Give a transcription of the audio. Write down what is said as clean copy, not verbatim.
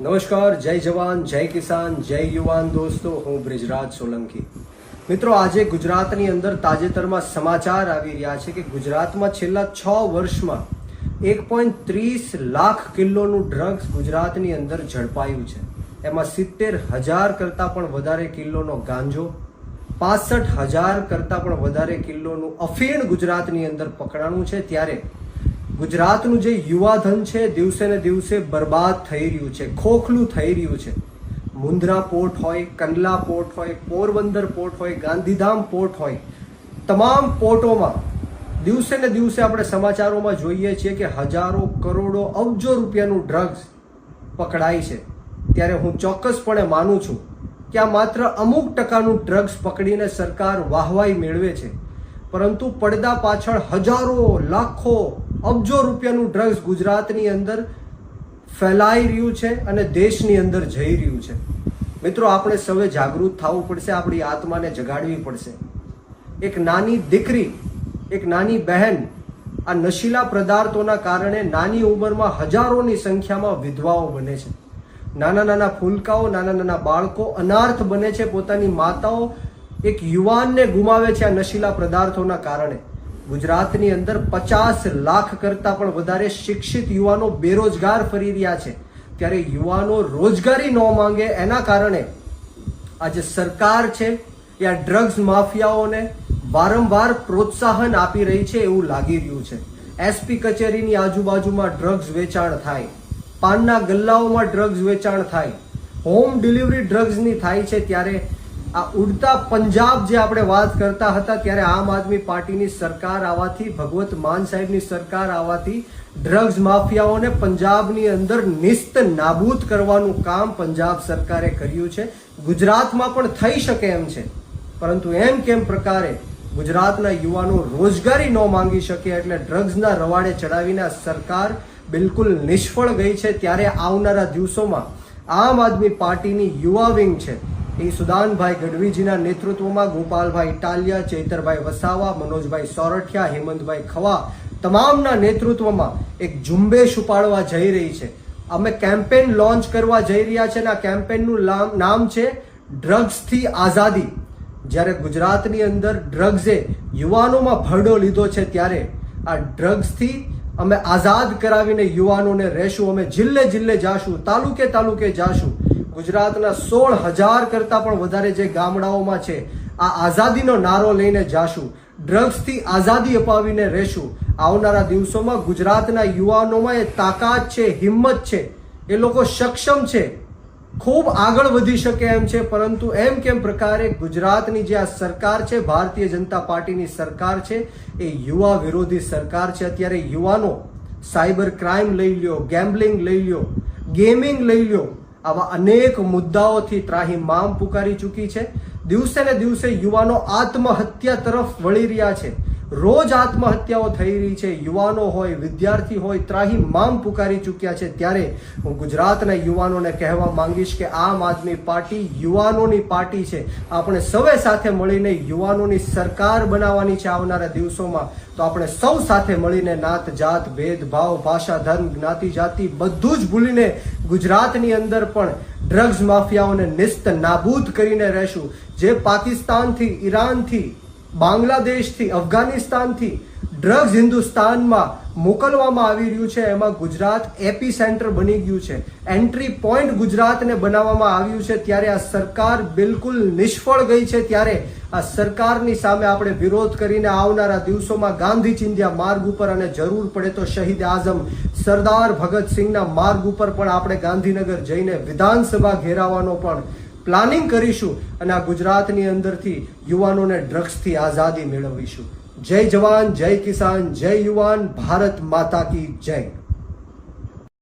નમસ્કાર, જય જવાન, જય કિસાન, જય યુવાન દોસ્તો. હું બ્રિજરાજ સોલંકી. મિત્રો, આજે ગુજરાતની અંદર તાજેતરમાં સમાચાર આવી રહ્યા છે કે ગુજરાતમાં છેલ્લા 6 વર્ષમાં 1.30 લાખ કિલોનું ડ્રગ્સ ગુજરાતની અંદર ઝડપાયું છે. એમાં 70,000 કરતાં પણ વધારે કિલોનો ગાંજો, 65,000 કરતાં પણ વધારે કિલોનું અફીણ ગુજરાતની અંદર પકડાણું છે. ત્યારે ગુજરાતનું જે યુવાધન છે દિવસે ને દિવસે બરબાદ થઈ રહ્યું છે, ખોખલું થઈ રહ્યું છે. મુન્દ્રા પોર્ટ હોય, કંડલા પોર્ટ હોય, પોરબંદર પોર્ટ હોય, ગાંધીધામ પોર્ટ હોય, તમામ પોર્ટોમાં દિવસે ને દિવસે આપણે સમાચારોમાં જોઈએ છીએ કે હજારો, કરોડો, અબજો રૂપિયાનું ડ્રગ્સ પકડાય છે. ત્યારે હું ચોક્કસપણે માનું છું કે આ માત્ર અમુક ટકાનું ડ્રગ્સ પકડીને સરકાર વાહવાઈ મેળવે છે, પરંતુ પડદા પાછળ હજારો, લાખો, અબજો રૂપિયાનું ડ્રગ્સ ગુજરાતની અંદર ફેલાઈ રહ્યું છે અને દેશની અંદર જઈ રહ્યું છે. મિત્રો, આપણે સૌએ જાગૃત થવું પડશે, આપણી આત્માને જગાડવી પડશે. એક નાની દીકરી, એક નાની બહેન આ નશીલા પદાર્થોના કારણે નાની ઉંમરમાં હજારોની સંખ્યામાં વિધવાઓ બને છે. નાના નાના ફૂલકાઓ, નાના નાના બાળકો અનાર્થ બને છે. પોતાની માતાઓ એક યુવાનને ગુમાવે છે આ નશીલા પદાર્થોના કારણે. ગુજરાતની અંદર 50 લાખ કરતાં પણ વધારે શિક્ષિત યુવાનો બેરોજગાર ફરી રહ્યા છે. ત્યારે યુવાનો રોજગારી ન માંગે એના કારણે આજે સરકાર છે એ આ ડ્રગ્સ માફિયાઓને વારંવાર પ્રોત્સાહન આપી રહી છે એવું લાગી રહ્યું છે. એસપી કચેરીની આજુબાજુમાં ડ્રગ્સ વેચાણ થાય, પાનના ગલ્લાઓમાં ડ્રગ્સ વેચાણ થાય, હોમ ડિલિવરી ડ્રગ્સની થાય છે. ત્યારે આ ઉડતા પંજાબ જે આપણે વાત કરતા હતા, ત્યારે આમ આદમી પાર્ટીની સરકાર આવવાથી, ભગવત માન સાહેબની સરકાર આવવાથી ડ્રગ્સ માફિયાઓને પંજાબની અંદર નિસ્ત નાબૂદ કરવાનું કામ પંજાબ સરકારે કર્યું છે. ગુજરાતમાં પણ થઈ શકે એમ છે, પરંતુ એમ કેમ પ્રકારે ગુજરાતના યુવાનો રોજગારી ન માંગી શકે એટલે ડ્રગ્સના રવાડે ચડાવીને આ સરકાર બિલકુલ નિષ્ફળ ગઈ છે. ત્યારે આવનારા દિવસોમાં આમ આદમી પાર્ટીની યુવા વિંગ છે એ સુદાનભાઈ ગઢવીજીના નેતૃત્વમાં ગોપાલભાઈ ઇટાલિયા, ચૈતરભાઈ વસાવા, મનોજભાઈ સોરઠિયા, હેમંતભાઈ ખવા તમામના નેતૃત્વમાં એક ઝુંબેશ ઉપાડવા જઈ રહી છે. અમે કેમ્પેન લોન્ચ કરવા જઈ રહ્યા છે અને આ કેમ્પેનનું નામ છે ડ્રગ્સથી આઝાદી. જ્યારે ગુજરાતની અંદર ડ્રગ્સે યુવાનોમાં ભરડો લીધો છે, ત્યારે આ ડ્રગ્સથી અમે આઝાદ કરાવીને યુવાનોને રહેશું. અમે જિલ્લે જિલ્લે જાશું, તાલુકે તાલુકે જાશું. ગુજરાતના 16,000 કરતાં પણ વધારે જે ગામડાઓમાં છે આ આઝાદીનો નારો લઈને જાશું. ડ્રગ્સથી આઝાદી અપાવીને રહેશું. આવનારા દિવસોમાં ગુજરાતના યુવાનોમાં એ તાકાત છે, હિંમત છે, એ લોકો સક્ષમ છે, ખૂબ આગળ વધી શકે એમ છે. પરંતુ એમ કેમ પ્રકારે ગુજરાતની જે આ સરકાર છે, ભારતીય જનતા પાર્ટીની સરકાર છે, એ યુવા વિરોધી સરકાર છે. અત્યારે યુવાનો સાયબર ક્રાઇમ લઈ લ્યો, ગેમ્બલિંગ લઈ લ્યો, ગેમિંગ લઈ લ્યો, આવા અનેક મુદ્દાઓથી ત્રાહિમામ પુકારી ચૂકી છે. દિવસે ને દિવસે યુવાનો આત્મહત્યા તરફ વળી રહ્યા છે. રોજ આત્મહત્યાઓ થઈ રહી છે. યુવાનો હોય, વિદ્યાર્થી હોય, ત્રાહિમામ પુકારી ચૂક્યા છે. ત્યારે હું ગુજરાતના યુવાનોને કહેવા માંગીશ કે આમ આદમી પાર્ટી યુવાનોની પાર્ટી છે. આપણે સૌએ સાથે મળીને યુવાનોની સરકાર બનાવવાની છે આવનારા દિવસોમાં. તો આપણે સૌ સાથે મળીને નાત જાત, ભેદભાવ, ભાષા, ધર્મ, જ્ઞાતિ, જાતિ બધું જ ભૂલીને ગુજરાતની અંદર પણ ડ્રગ્સ માફિયાઓને નિસ્ત નાબૂદ કરીને રહેશું. જે પાકિસ્તાનથી, ઈરાનથી, બાંગ્લાદેશથી, અફઘાનિસ્તાનથી ડ્રગ્સ હિન્દુસ્તાનમાં મોકલવામાં આવી રહ્યું છે, એમાં ગુજરાત એપી સેન્ટર બની ગયું છે. એન્ટ્રી પોઈન્ટ ગુજરાતને બનાવવામાં આવ્યું છે. ત્યારે આ સરકાર બિલકુલ નિષ્ફળ ગઈ છે. ત્યારે આ સરકારની સામે આપણે વિરોધ કરીને આવનારા દિવસોમાં ગાંધી ચિંધ્યા માર્ગ ઉપર અને જરૂર પડે તો શહીદ આઝમ સરદાર ભગતસિંહના માર્ગ ઉપર પણ આપણે ગાંધીનગર જઈને વિધાનસભા ઘેરાવાનો પણ પ્લાનિંગ કરીશું અને આ ગુજરાતની અંદરથી યુવાનોને ડ્રગ્સથી આઝાદી મેળવીશું. જય જવાન, જય કિસાન, જય યુવાન, ભારત માતા કી જય.